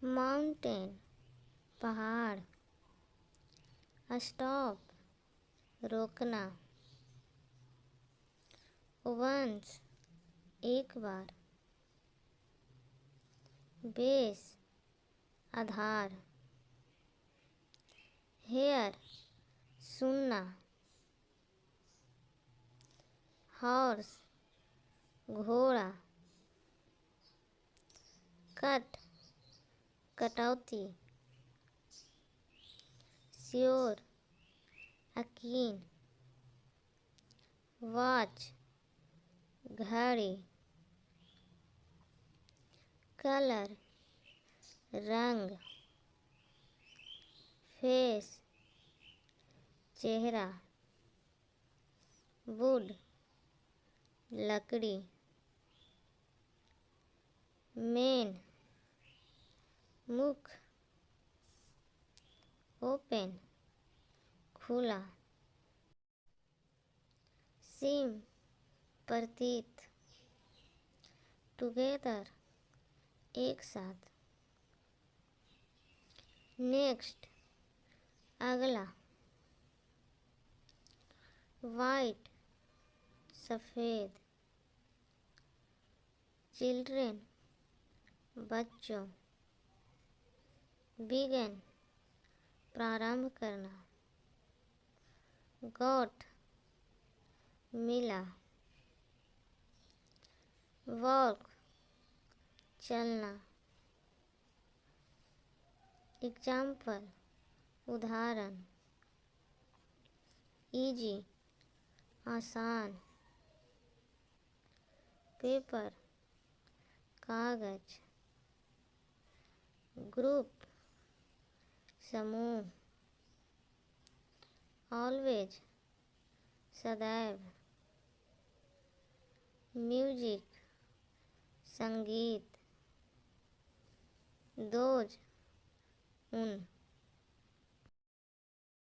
Mountain पहाड़, stop रोकना, once एक बार, बेस आधार, हेयर सुनना, हॉर्स घोड़ा, कट कटौती, श्योर यकीन, वॉच घड़ी, कलर रंग, फेस चेहरा, वुड लकड़ी, मेन मुख, ओपन खुला, सीम प्रतीत, टुगेदर एक साथ, नेक्स्ट अगला, वाइट सफ़ेद, चिल्ड्रेन बच्चों, बिगन प्रारंभ करना, गॉट मिला, वॉक चलना, एग्जाम्पल उदाहरण, इजी आसान, पेपर कागज, ग्रुप समूह, ऑलवेज सदैव, म्यूजिक संगीत, दोज उन।